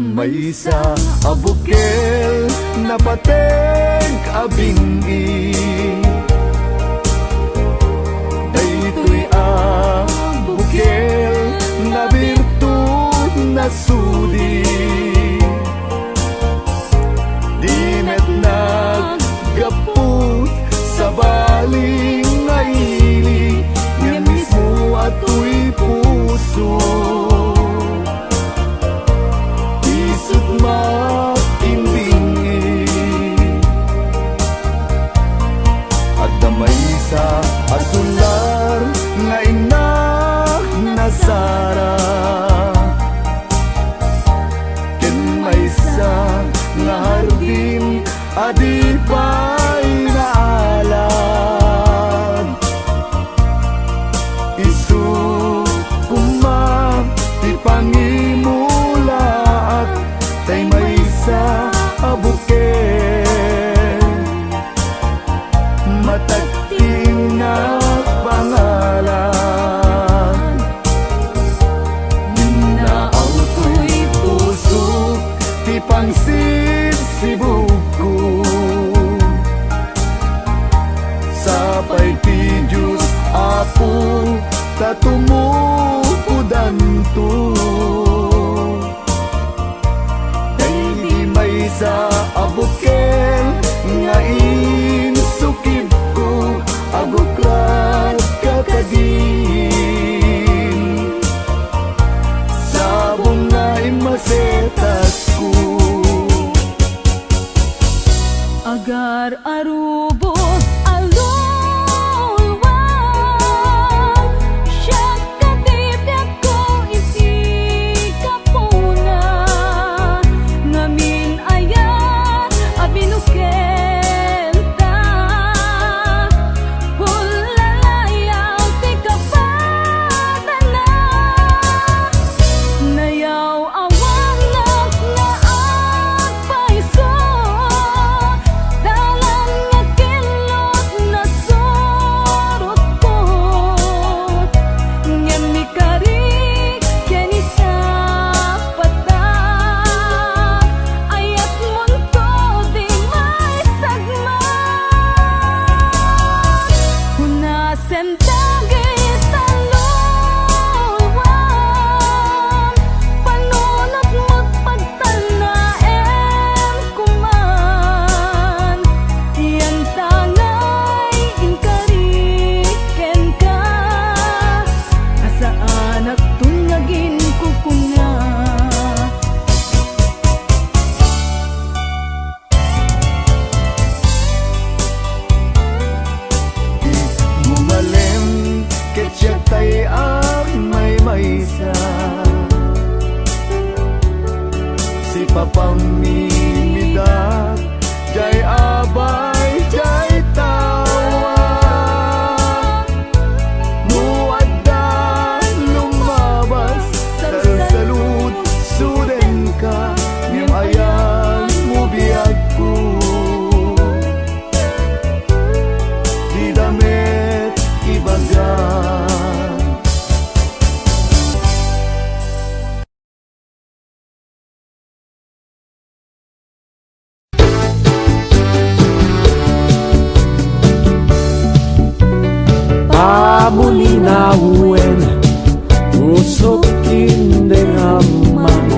Damay sa abukel na pateng abingi, daytoy abukel na birtud na sudi. Di met naggaput sa baling ngaili, nga mismo ato'y puso. Isut makimbingi, at damay sa asular nga ina nasara. Ken may sa nga hardin adi pa'y naalan. Isu kuma ti pangimulaat, tay may sa abukel matagting na pangalan. Minaaw to'y puso ti pangsibsibog ko, sapay ti Diyos Apo tatumukudan to. Sa abukel nga insukib ko, abuklat kakadin, sabong nga imasetas ko. Agar arubos alulwang, siya katipyak ko isi kapuna, ngamin ayan abinukel ta, hulalayaw ti kapadana, nayaw awanak na agpaiso, dalan nga kilot na surot ko, ngem mi karik ken isa patag, ayat munto di may sagma. Hunasen dagit talulwang, panunot magpagtanaem kuman, yan tangay inkariken ka, asaan ak tunyagin kukuna. Mumalem ketyak tay may maysa, si papamimidat jay abay jay tawa. Muaddan lumabas salsalud suden ka, ngem ayan mo biyag ko. Di damit ibagan, pamulinawin usok kindeng amang,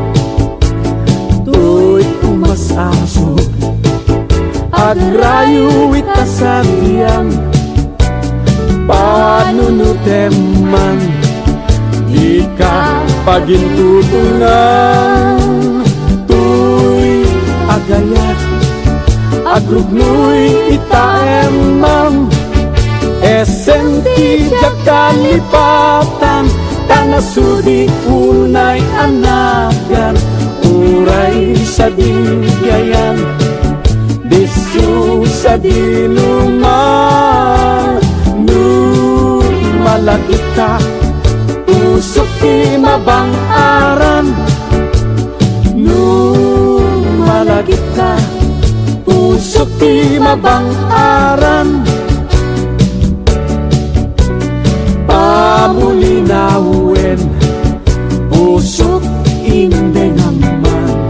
tuy umasasok at rayo itasabiang, panunuteman di ka pagintutungan, tuy agayat agrugnoy itaemam, esenti jakalipatan tanasudi unay anagan, uray sa digayan disu sa diluman. Nu malaki ka usok ti mabang aran, nu malaki ka usok ti mabang aran. Pamulinawin usok indeng aman,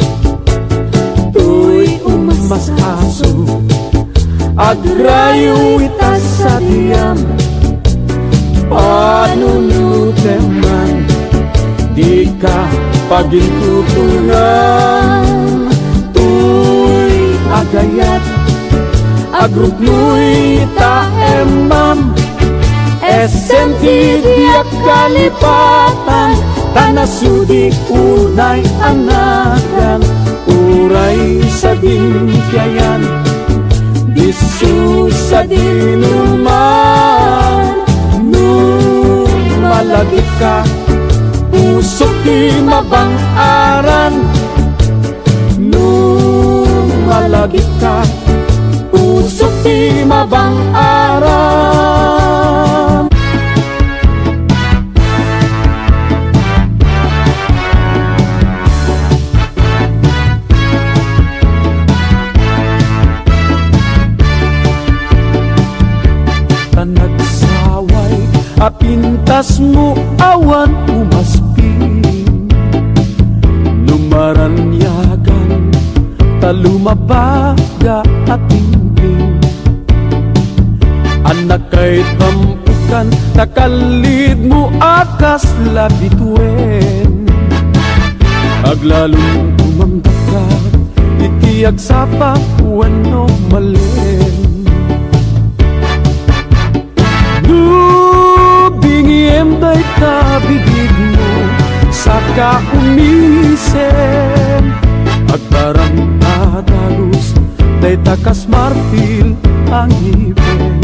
agrayo ita sa diyam, panunuteman, di ka pagintutunan. Tuy agayat, agrupnuy ta emam, esenti diak kalipatan, tanasudi unay anagan, uray sa dinkyayan, disu sa dinuman. Nung malagit ka, pusok di mabang-aran. Nung malagit ka, pusok di mabang-aran. Nagsaway, apintas mo awan umasping, lumaranyagan, talumabaga at tingting. Anak kay tampukan, nakalid mo akas labituen. Aglalong umamdakat, itiyag sa papuano malen. Bingiem day tabibig mo, saka umisen. Agbarang adalus, day takas marfil ang ipin.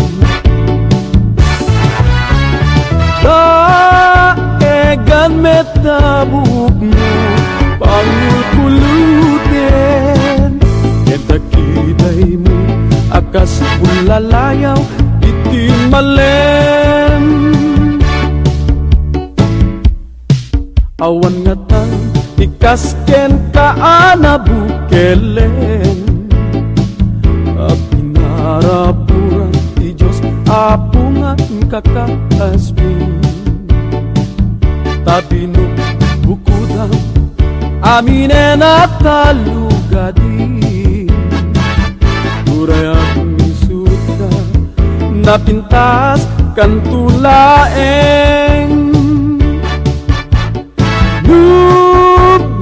Daegan metabuk mo, pangulkuluten. Entakiday mo, akas ulalayaw, iti malem. Awan nga tan, ikasken ka anabukelen. Pinarapuran ti Diyos, apungan kakasbin. Tabino bukudang, aminen at talugadin. Uray akong isuta, napintas kantulaeng.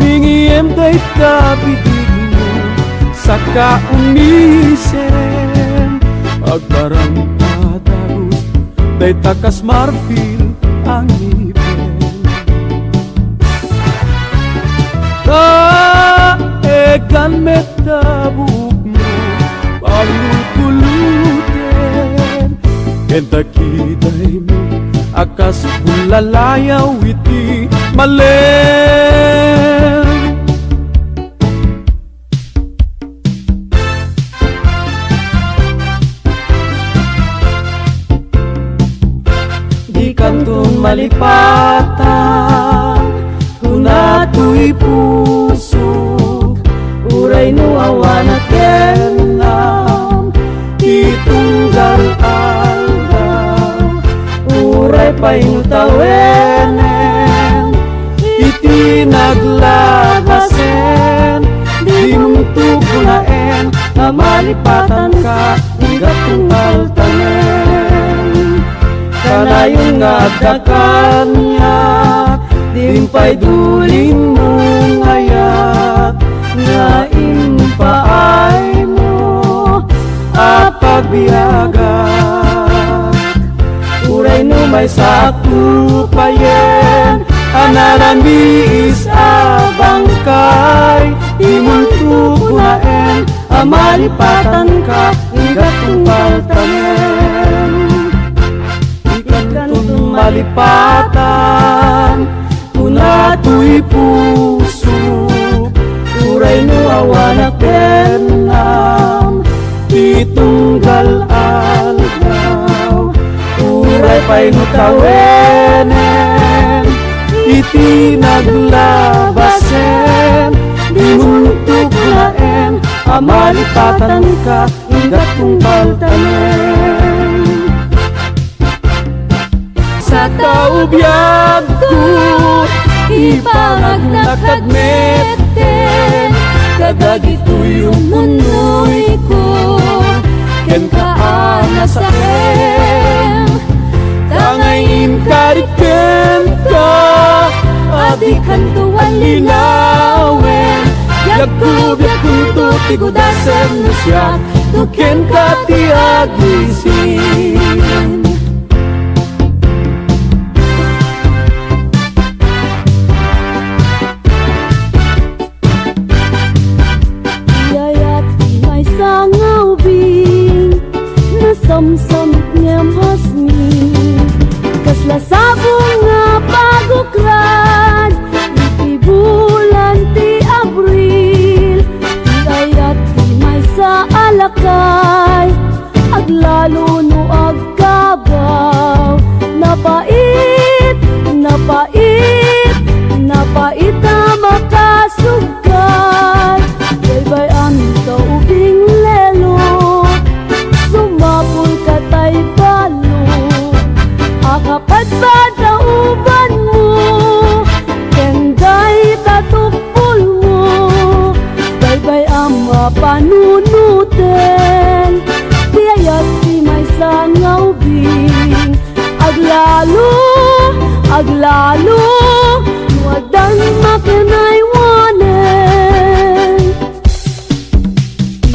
Bingiem day tabibig mo, saka umisen. Agbarang adalus, day takas marfil ang ipin. Taegan metabuk mo, pangulkuluten. Entakiday mo, akas bulalayaw iti malen. Di kantong malipatan, kunato'y puso, uray no awan at kenam, itunggal aldaw, uray paingutawenen, iti naglabasen, di mong tugunaen, na malipatan ka, igatunggal tanen. Kanayong ngadakan niya, dimpay dulin mong ayat, nga impaay mo, apagbiyagat. Uray no may sakupayen, anaramiis abangkay, imong tugunaen, amalipatan ka, igatunggal tanen. Ikantong malipatan, kunato'y puso, uray no awan at kenam, itunggal aldaw, uray paingutawenen, iti naglabasen, di mong tuglaen, amalipatan ka, igatunggal tanen. Sa taubiyag ko, ipanagnakadmeten, kadagito'y umunoy ko, ken ka di kantuan lilawin. Yagkub-yagkub tigudasan na siya, tuken ka ti agisin. Yayat may sangawbing nasamsamit niyam hasmin. Kasla sabong nga pagukran, iti bulan ti Abril. Yayat may sa alakay, aglalo no agkabaw. Napait, napait, napait na makasugay. Baybay amin ka ubing lelo, sumapul ka tay balo. Akapat ba dauban mo, kenday tatupul mo. Baybay ama panunuten, tiyayat di may sangawbing. Aglalo, aglalo, wadan makinaywanen.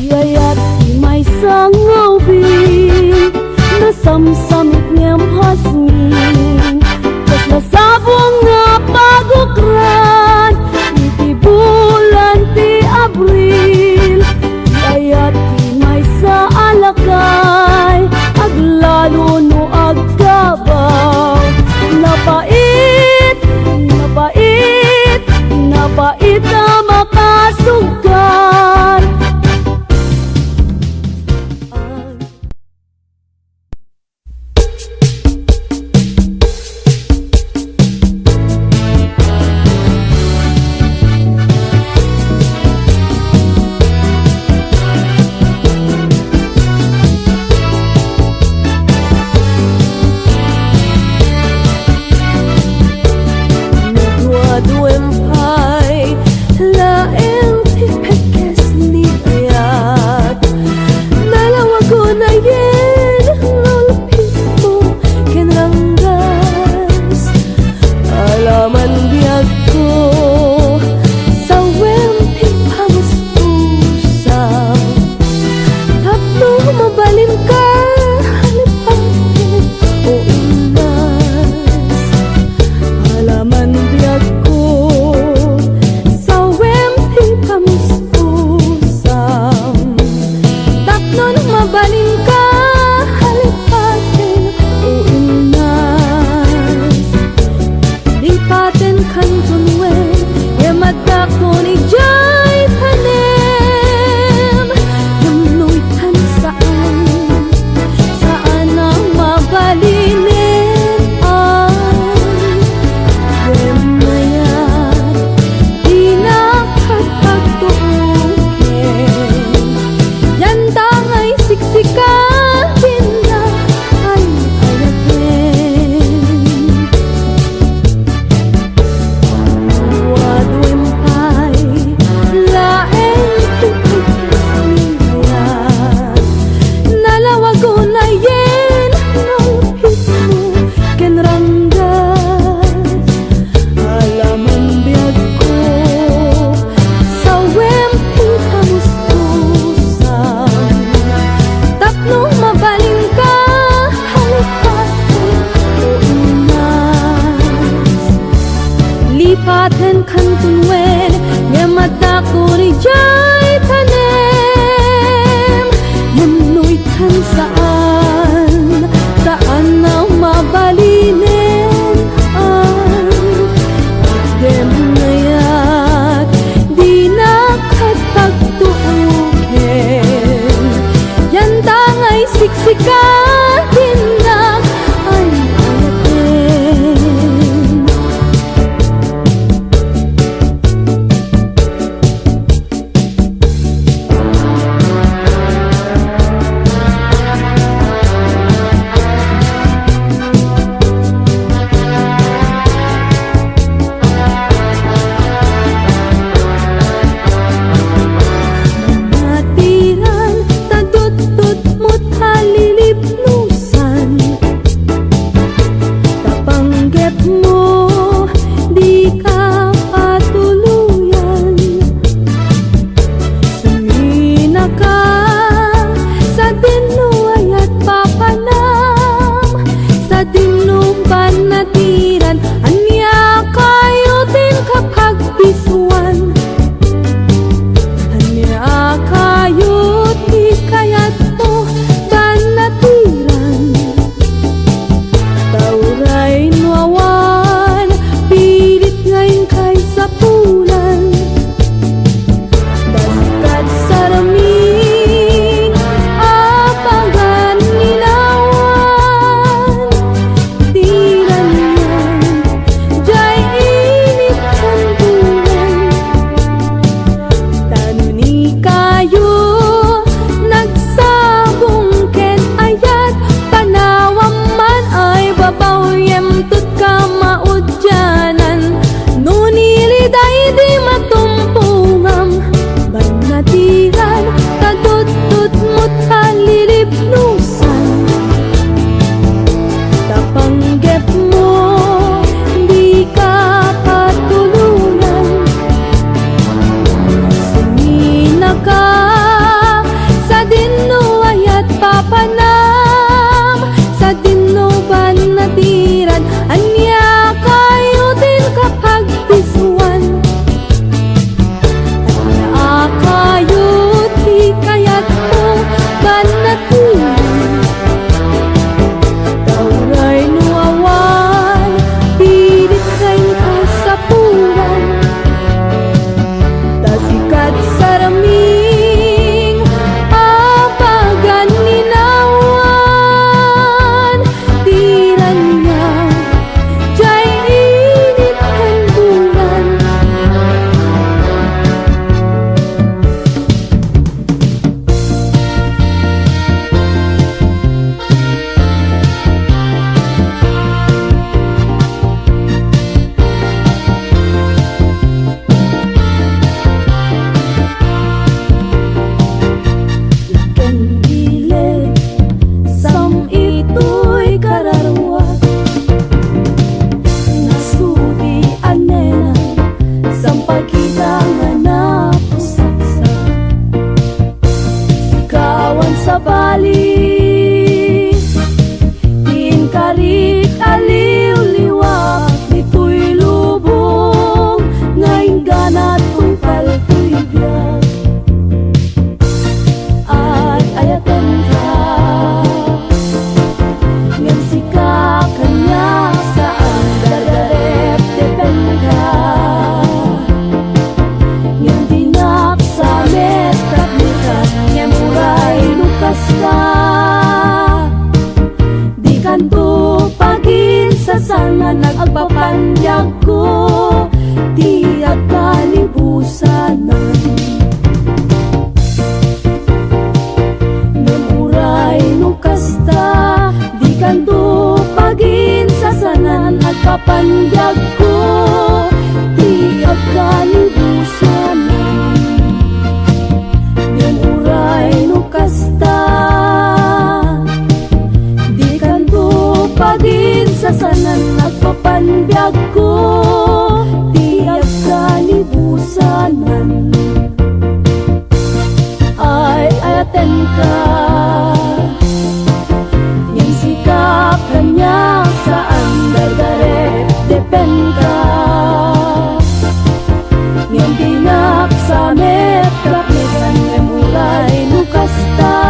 Yayat di may sangawbing, nasamsamit niyam hasmin. Kasla sabong nga pagukran, iti bulan ti Abril. Yayat di may sa alakay, aglalo no agkabaw. Napait, napait, napait na makasugan. babali. Karit aliw-liwak, dito'y lubong, ngayong ganat tungkal ko'y biyak. At ayatan ka, ngam sika kanya saan dadarep depen ka. Ngam dinak sa metat nikat, ngam uray lukas ka. Kanto pagin sa sangan nagpapanyag ko, di kalibusanan. Namuray nung kasta, di kanto pagin sa sangan nagpapanyag ko, di kalibusanan. Namuray nung kasta, pagin sa sanan nagpapanbyag ko, tiyak kalibusanan. Ay ayaten ka, yung sikap kanya saan dardarep depen ka. Yung dinak sa metrap nikan ng mulay nukasta.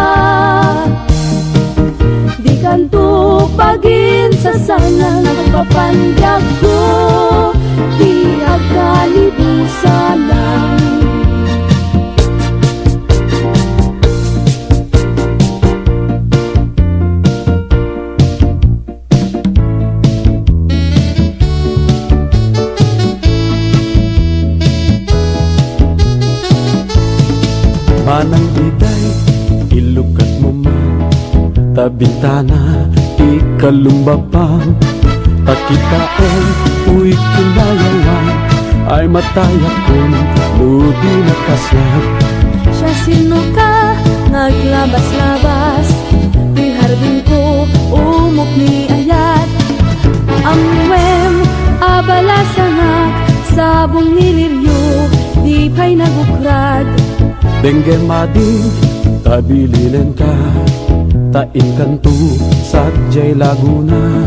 Di kanto pagin sa sana nagpapandyag ko, di kalibusanan. Manang iday, ilukat mo man, tabintana, ikalumbapang. Pagkitaon, uy kinayawan, ay mataya kong ludi na kasyat. Siya sino ka, naglabas-labas, di harbin ko, umok ni ayat. Ang wem, abala sangak, sabong niliryo, di pa'y nagukrad. Dengge mading, tabililen ka, tain kanto, sadyay Laguna.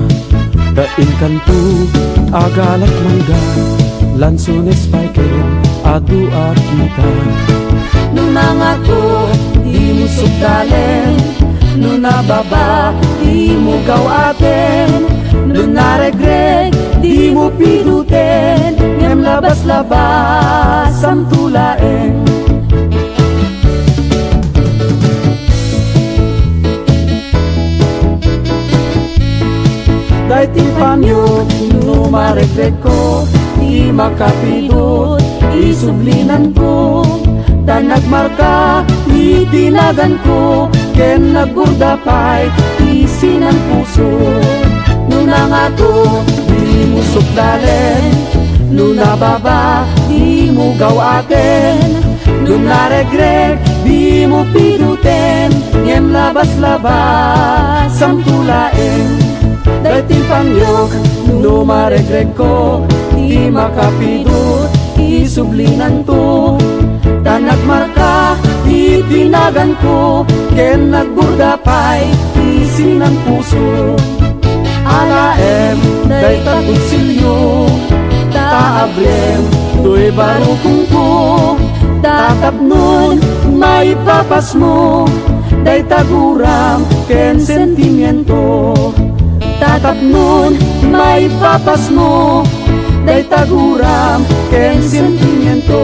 Tain kanto, agalat mangga, lansunes paiken, adu kita. Nung ako, di mo sugdalen, nung nababa, di mo gawaten, nung naregreg, di mo pinuten, ngem labas-labas ang tulaen. Dahil ti panyo, numaregreg ko, di makapidot, isublinan ko. Dan nagmarka, di tinagan ko, ken nagburdapay, isin ang puso. Nuna nga to, di mo sukdalen, nuna baba, di mo gawaten, nuna regreg, di mo pinuten, ngem labas-labas ang tulaen. Dahil ti pangyok, numaregreg ko, di makapidot, isublinan to. Dan nagmarka, di tinagan ko, ken nagburdapay, isin ang puso. Alaem, day tagutsilyo, taablem, do'y barukong ko. Tatapnon, may papas mo, day taguram, ken sentimiento. Tatapnon, may papas mo, day taguram, ken sentimiento.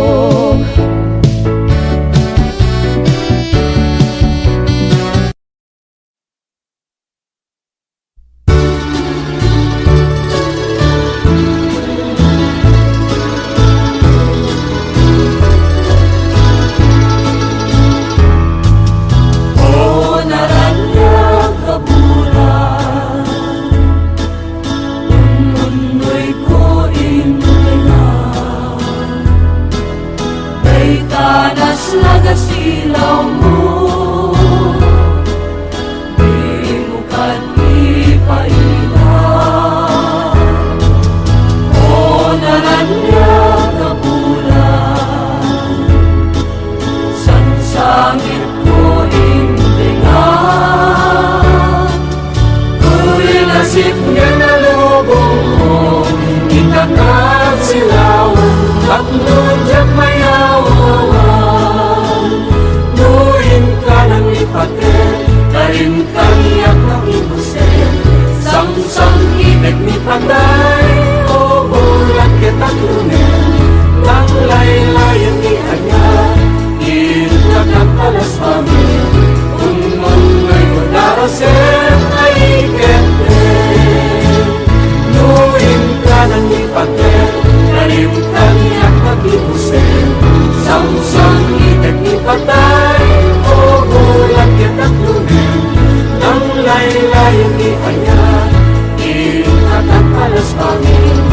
Silaw mo, di mo kanipaina. O naranya kabulan, sansangit ko indengan. may layong ianya, ingatan palas pangin,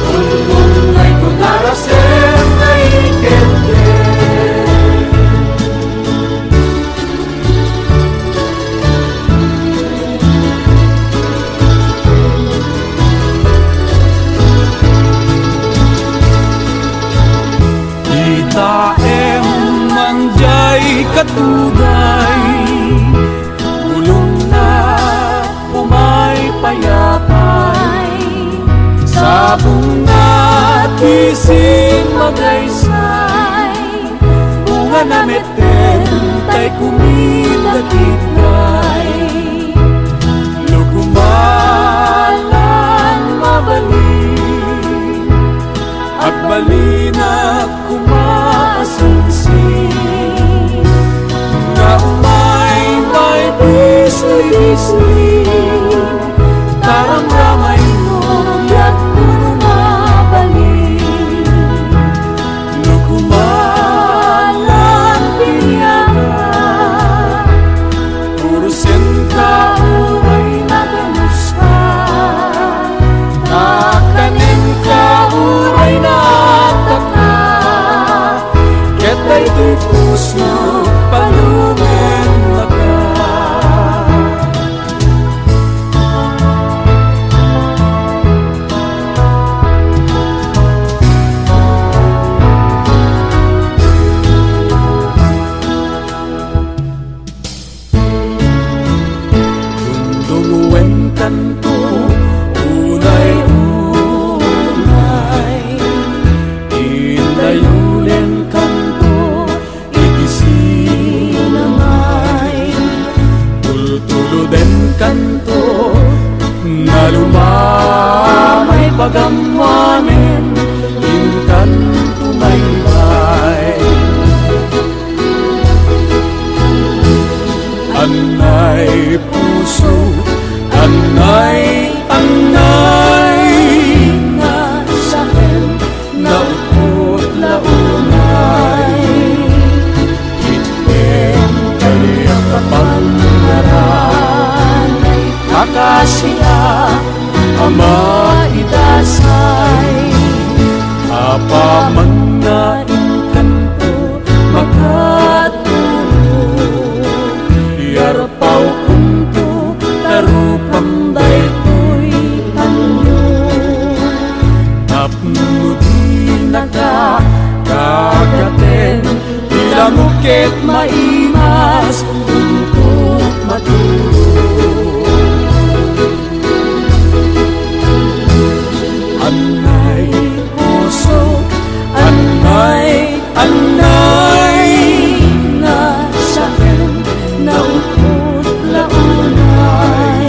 ulung ay kunarasen ay kente. Itaem manjay katunay, ulong na umay payapay, sabong na kising magaysay, bunga na meten tay kumidagitay, lukumalan mabalik, at balina kumaasing-sing, na umay may bisli-bisli, taram-ramay mo yak puno mabalik, lukumalan pinyaga, urusin ka uray nagamusta, nakanin ka uray nataka, ketay to'y puso palumen na ka. Dungdunguwen kanto, unay-unay, indayulen kanto, igisinamay, tultuluden kanto, nalumamay pagamwanen, inkanto maybay. Anay puso, anay, anay, na sakin, na upot launay, itim kaya kapangaran, akasya, ama idasay, apa man na inkanto, makatulog, yarpaw kunto, tarupang daytoy anyo, tapno di naka, kagaten, ilamukit maimas, kuntot matulog. Anay puso, anay, anay, na sakin, na upot launay,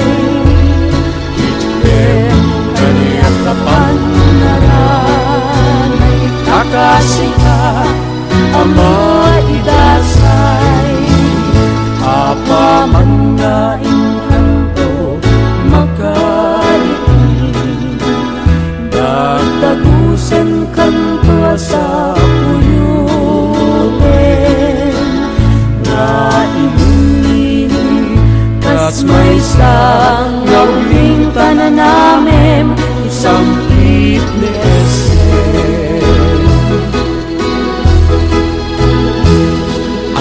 itim kaniyak kapangaranay, akasya, ama idasay, apa man na inkanto, makaritin, dagdagusen kanto sa puyutin, na imini, kas may isang gawing tananamem, isang itnesen.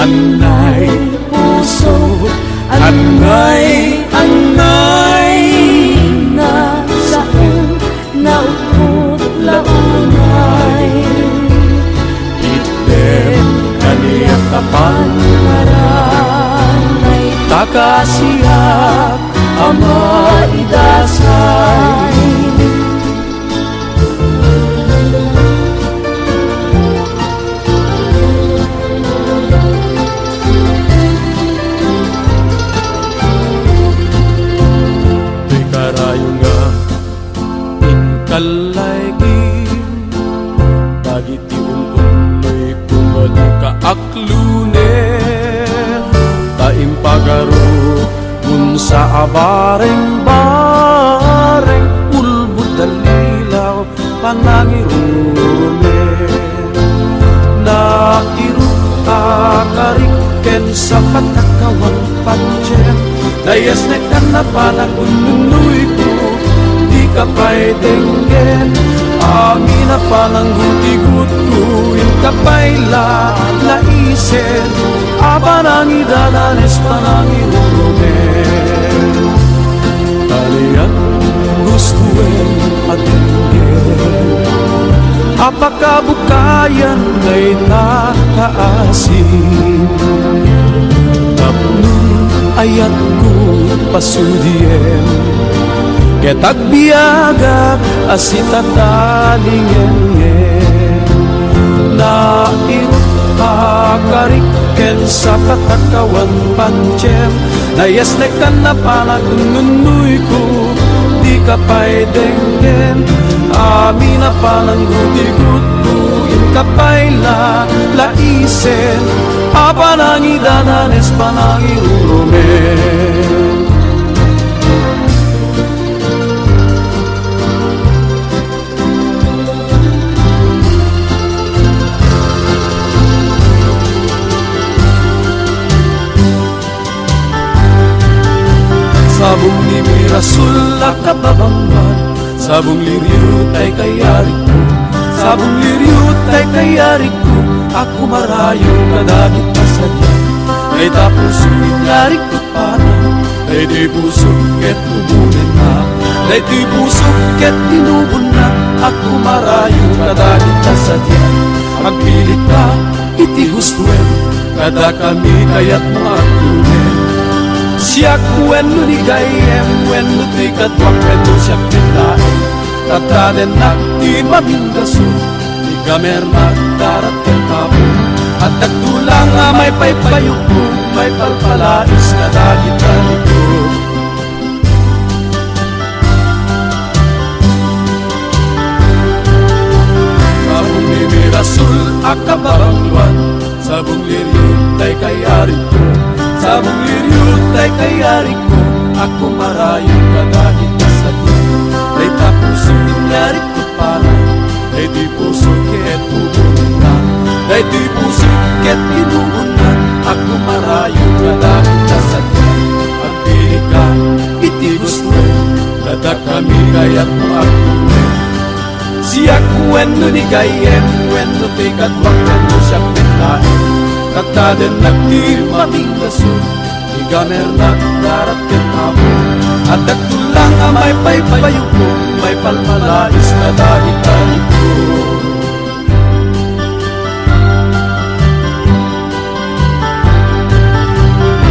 Anay puso, anay, anay, na sakin, na upot launay, itim kaniyak kapangaranay, takasiyak, ama idasay. Kalaygin, dagiti ununay kumadi kaaklunen, taim pagaro unsa abareng-bareng, ulbud dalilaw panangirumen, nakiruta karik ken sa patakawang panchem. Dayas na ka na panagununoy ko, di ka pa'y denggen. Amin na panangguti-gut ko, yung kapay laisen. Abanang idadanes panangirumen. Talian gustuin at tingin. Apakah bukayan ngay nakaasin? Tapnun ayat ko pasudien. Ketag biagak asitatadingen na irut akariken sa katakawan pancem. Nayas na ka na panagununoy ko, di ka pa'y denggen. Amin na panangguti-gut ko, yung kapay laisen. Apanang idadanes panangirumen. Sabong ni Mirasul at kababangman, sabong liryut ay kayarik ko, sabong liryut ay kayarik ko. Ako marayo kadagit pasadyan, ay tapos yarik ko para. Ay di pusok ket tubunin na, ay di pusok ket tinubon na. Ako marayo kadagit pasadyan, magpilit ka iti gustuin, kada kami kayat mo akunin. Siya kuen no ni gayem, wen no ti katwak, wen no siya pinlaen. Tataden na ti mamindaso, ni gamer na darat ken tapo. At nagtulang nga may paypayok ko, may palpalais na dagit ko. Sabong ni Mirasul akabarangwan, sabong liryut ay kayarik ko. Sabong liryut ay kayarik ko, ako marayo kadagit na sadya. Ay tapos nangyari ko para, ay di puso ket tubunan na. Ay di puso ket tinubon na, ako marayo kadagit na sadya. Pagpili ka, iti gusto, kada kami kayat mo akunin. Siya kuen no ni gayem, wen no ti katwak, wen no siya pinlaen. Kataden nagtimating kasun, igamer na darat ken tapo. At nagtulang nga may paypayok ko, may palmalais na dagitan ko.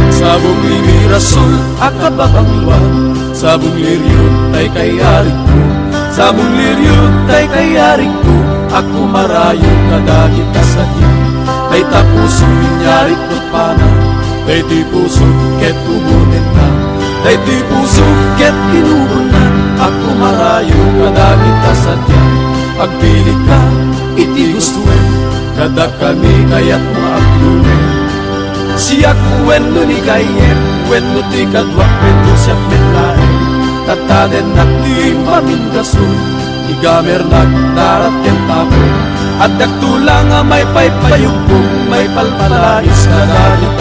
Sabong ni Mirasul akababangluan, sabong liryut ay kayarik ko. Sabong liryut ay kayarik ko, ako marayo kadagit na sadya. Ay tapuso ninyarik ko't pana, ay di puso ket tubunin na. Ay di puso ket tinubon na, ako marayo kadagit na sadya. Pagpili ka, iti gustuin, kada kami kayat mo aklunin. Siya kuen no ni gayem, wen no ti kadwak, wen no siya pinlaen. Tataden na ti mamindasun, igamer nagdarat ken tapo. At nagtulang nga may paypayok ko, may palpalais na dagit